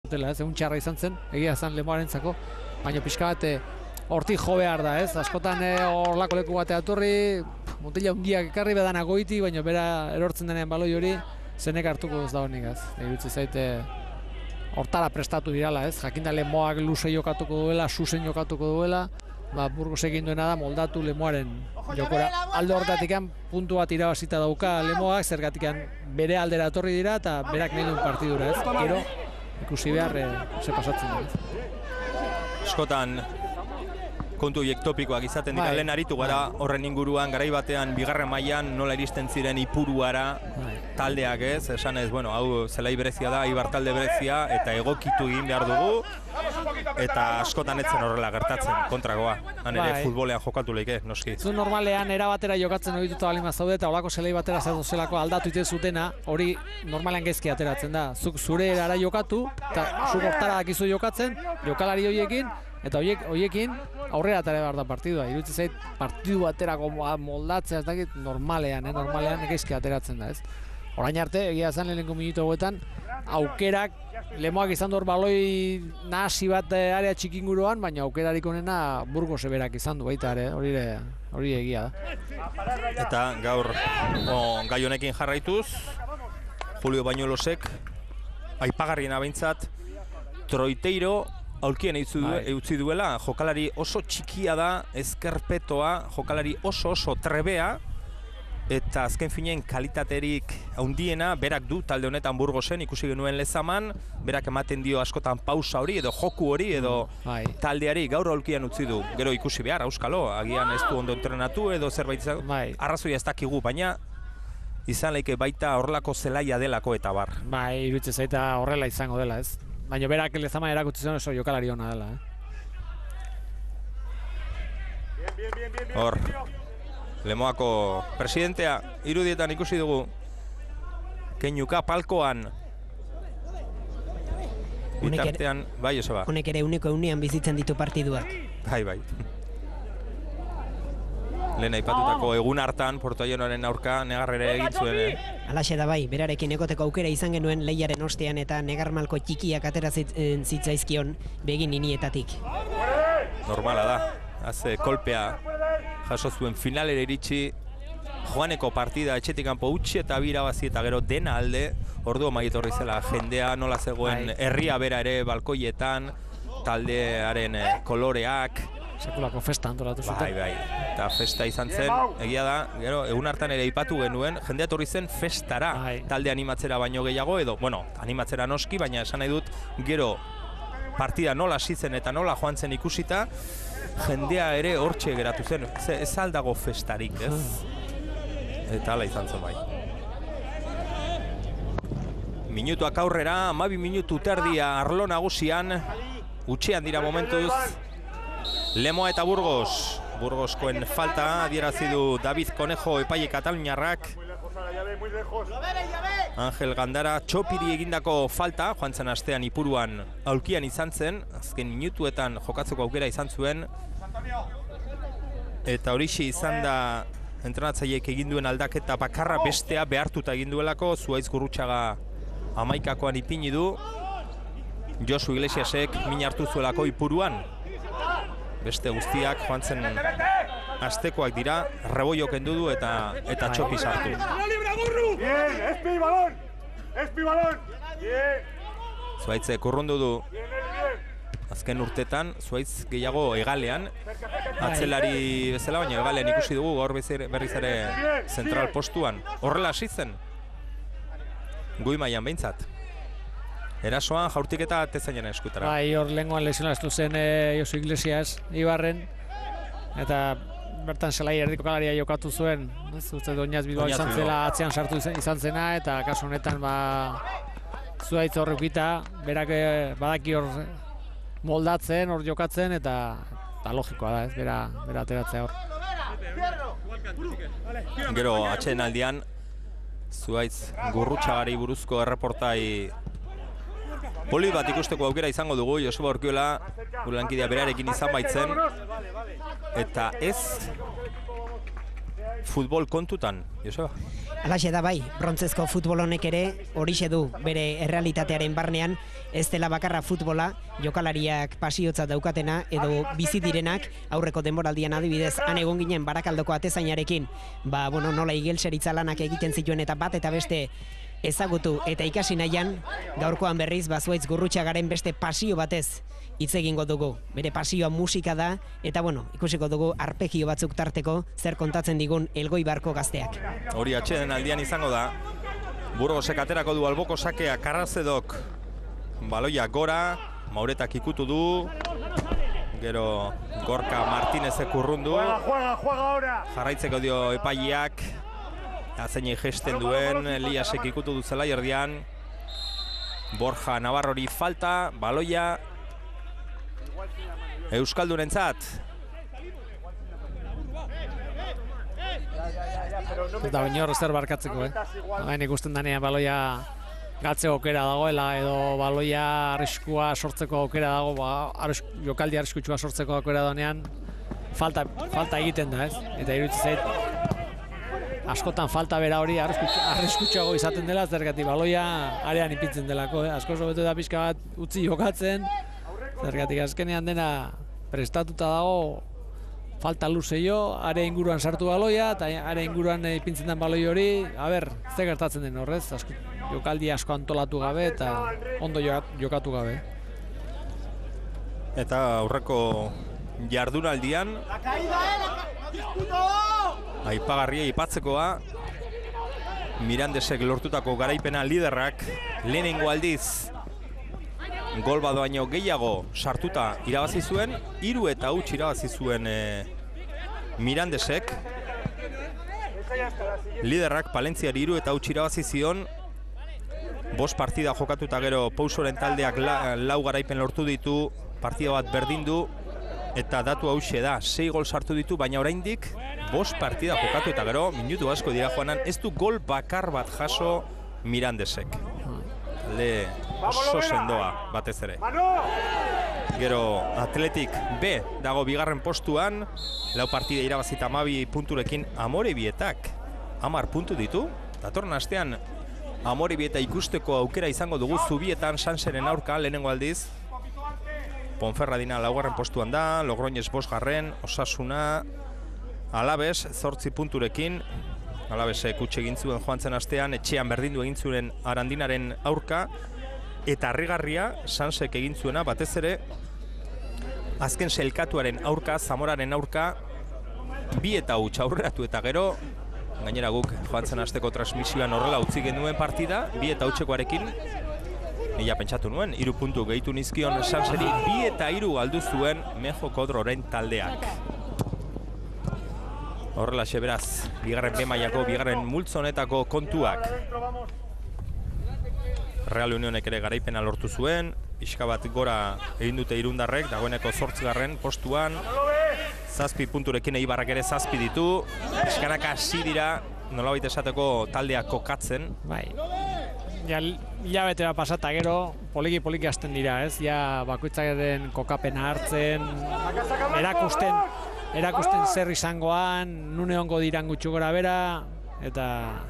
egun txarra izan zen, egia zen Lemoarentzako, baina pixka bat hortik jo behar da, ez? Askotan horlako leku batea atorri, mutila ungiak ekarri bedana goiti, baina bera erortzen denean baloi hori, zenek hartuko duz da honik, ez? Irutzi zaite hortara prestatu dirala, ez? Jakinda Lemoak luze jokatuko duela, susen jokatuko duela, Burgos egin duena da moldatu Lemoaren jokora. Alde horretatik puntu bat irabazita dauka Lemoak, zergatik bere aldera etorri dira eta berak nahi duen partidura, ez? Gero, ikusi behar ze pasatzen da. Askotan kontu horiek topikoak izaten dira, lehen aritu gara horren inguruan, garai batean bigarren mailan nola iristen ziren Ipuruara taldeak, ez? Esan ez, bueno, hau zelai berezia da, Ibar talde berezia, eta egokitu egin behar dugu, eta askotan etzen horrela gertatzen kontrakoa. Han ere futbolean jokatu leike, noski. Zu normalean erabatera jokatzen ohituta baldin bazaude eta holako zelai batera zelako aldatu ite zutena, hori normalean gaizki ateratzen da. Zuk zure erara jokatu, eta zuk hortara dakizu jokatzen, jokalari horiekin, eta horiekin aurrera atera behar da partidua. Iruditzen zait partidu baterako moldatzea ez dakit normalean gaizki ateratzen da, ez? Orain arte, egia zen lehenengo minutu hauetan, aukerak Lemoak izan dut baloi nahasi bat area txikinguruan, baina aukerarik onena Burgos berak izan du baita ere, hori egia da. Eta gaur gai honekin jarraituz, Julio Bañuelosek aipagarriena behintzat Troiteiro aulkien eutzi duela, jokalari oso txikia da, ezkerpetoa, jokalari oso trebea, eta azken finean kalitaterik handiena berak du talde honetan Burgosen, ikusi genuen Lezaman, berak ematen dio askotan pausa hori edo joku hori edo taldeari gaur aulkian utzi du. Gero ikusi behar, auskalo, agian ez du ondo entrenatu edo zerbait izan, arrazoia ez dakigu, baina izan leike baita horrelako zelaia delako eta bar. Iruditzen zaita horrela izango dela, ez? Baina berak Lezaman erakutsi zen oso jokalari hona dela, Hor, Lemoako presidentea irudietan ikusi dugu keinuka palkoan bitartean, bai, Joseba. Honek ere uneko unean bizitzen ditu partiduak. Bai. Lehen aipatutako egun hartan Portollanoren aurka negarrere egin zuen. Alaxe da bai, berarekin egoteko aukera izan genuen lehiaren ostean eta negarmalko txikiak atera zitzaizkion begin ninietatik. Normala da, haze kolpea jaso zuen finalera iritsi, joaneko partida etxetik kanpo utzi eta birabazi eta gero dena alde, ordu maietorri zela jendea nola zegoen herria bera ere balkoietan, taldearen koloreak. Sekulako festa antolatu zuten. Bai, eta festa izan zen, egia da, gero egun hartan ere aipatu genuen, jendea etorri zen festara, talde animatzera baino gehiago edo, bueno, animatzera noski, baina esan nahi dut, gero partida nola hasi eta nola joan zen ikusita, jendea ere hortxe geratu zen, ez aldago festarik, ez? Eta hala izan zen bai. Minutuak aurrera, 12 minutu terdia arlo nagusian, utxean dira momentuz, Lemoa eta Burgos. Burgoskoen falta adierazi du David Conejo epaile kataluniarrak. Angel Gandara txopiri egindako falta, joan zen astean Ipuruan aulkian izan zen, azken minutuetan jokatzeko aukera izan zuen. Eta horixe izan da entrenatzaileek egin duen aldaketa bakarra bestea behartuta egin duelako, Zuhaitz Gurrutxaga 11koan ipini du, Josu Iglesiasek min hartu zuelako Ipuruan. Beste guztiak joan zen astekoak dira, Rebollo kendu du eta txopi sartu. Zuhaitzek urrundu du azken urtetan, Zuhaitz gehiago hegalean, atzelari bezala, baina hegalean ikusi dugu gaur berriz ere zentral postuan. Horrela hasi zen, goi mailan behintzat. Erasoan jaurtiketa atezainen eskutara. Bai, hor lehengoan lesionaztu zen Josu Iglesias Ibarren, eta bertan zelai erdiko kalaria jokatu zuen, uste Doñaz Bilbao izan zela atzean sartu izan zena, eta kasu honetan Zuhaitz horrekita, berak badaki hor moldatzen, hor jokatzen, eta logikoa da, ez, bera ateratzea hor. Gero atxeen aldian, Zuhaitz Gurrutxagari buruzko erreportai poli bat ikusteko aukera izango dugu, Joseba Urkiola, gure lankidea berarekin izan baitzen, eta ez futbol kontutan, Joseba? Alaxe da bai, brontzezko futbol honek ere horixe du bere errealitatearen barnean, ez dela bakarra futbola, jokalariak pasiotza daukatena edo bizi direnak, aurreko denboraldian adibidez, han egon ginen Barakaldoko atezainarekin, nola igeltseritza lanak egiten zituen eta bat eta beste ezagutu eta ikasi nahian, gaurkoan berriz Bazuaitz Gurrutxagaren beste pasio batez hitz egingo dugu. Bere pasioa musika da, eta ikusiko dugu arpegio batzuk tarteko zer kontatzen digun Elgoibarko gazteak. Hori atxeden aldian izango da, Burgosek aterako du alboko sakea, Karrazedok baloia gora, Mauretak ikutu du, gero Gorka Martinezek urrundu, jarraitzeko dio epaileak, azeinei gesten duen, Eliasek ikutu duzela erdian, Borja Navarrori falta, baloia, Euskaldunentzat. Ez da baino zer barkatzeko, Hain ikusten danean baloia gatzeko aukera dagoela edo baloia arriskua sortzeko aukera dago, jokaldi arriskutsua sortzeko aukera dagoenean falta egiten da, ez? Eta iruditzen zait askotan falta bera hori arriskutsuago izaten dela, zergatik baloia arean ipintzen delako, asko hobeto da pixka bat utzi jokatzen, zergatik azkenean dena prestatuta dago, falta luzeio, are inguruan sartu baloia, eta are inguruan ipintzen den baloi hori, ze gertatzen den horrez, jokaldi asko antolatu gabe eta ondo jokatu gabe. Eta aurreko jardunaldian, aipagarria aipatzekoa, Mirandesek lortutako garaipena liderrak lehenengo aldiz gol bat baino gehiago sartuta irabazi zuen, 3-0 irabazi zuen Mirandesek. Liderrak Palentziari 3-0 irabazi zion, 5 partida jokatuta gero Pousoren taldeak 4 garaipen lortu ditu, partida bat berdin du, eta datu hauxe da, 6 gol sartu ditu, baina oraindik 5 partida jokatu eta gero, minutu asko dira joanan, ez du gol bakar bat jaso Mirandesek. Talde oso sendoa batez ere. Gero Atletik B dago bigarren postuan, 4 partida irabazita 12 punturekin, Amorebietak 10 puntu ditu. Datorren astean Amorebieta ikusteko aukera izango dugu Zubietan Sanseren aurka lehenengo aldiz. Ponferradina 4. postuan da, Logroñez 5. Osasuna, Alabes 8 punturekin. Alabesek utxe egin zuen joan zen astean, etxean berdindu egin zuen Arandinaren aurka, eta harrigarria Sansek egin zuena batez ere azken selkatuaren aurka, Zamoraren aurka, 2-0 aurreratu eta gero, gainera guk joan zen asteko transmisioan horrela utzi genuen partida, 2-0 nila pentsatu nuen, 3 puntu gehitu nizkion Sanseri, 2-3 galdu zuen Mejo Kodroren taldeak. Horrela beraz, bigarren B-mailako, bigarren multzonetako kontuak. Real Unionek ere garaipena lortu zuen, pixka bat gora egin dute Irundarrek, dagoeneko 8. postuan, 7 punturekin Eibarrak ere 7 ditu, pixkanak hasi dira, nolabait esateko taldeak kokatzen. Bai, ja hilabete bat pasata gero, poliki hasten dira, ez? Ja bakoitzaren kokapena hartzen, erakusten zer izangoan, nune hongo diran gutxu gora bera, eta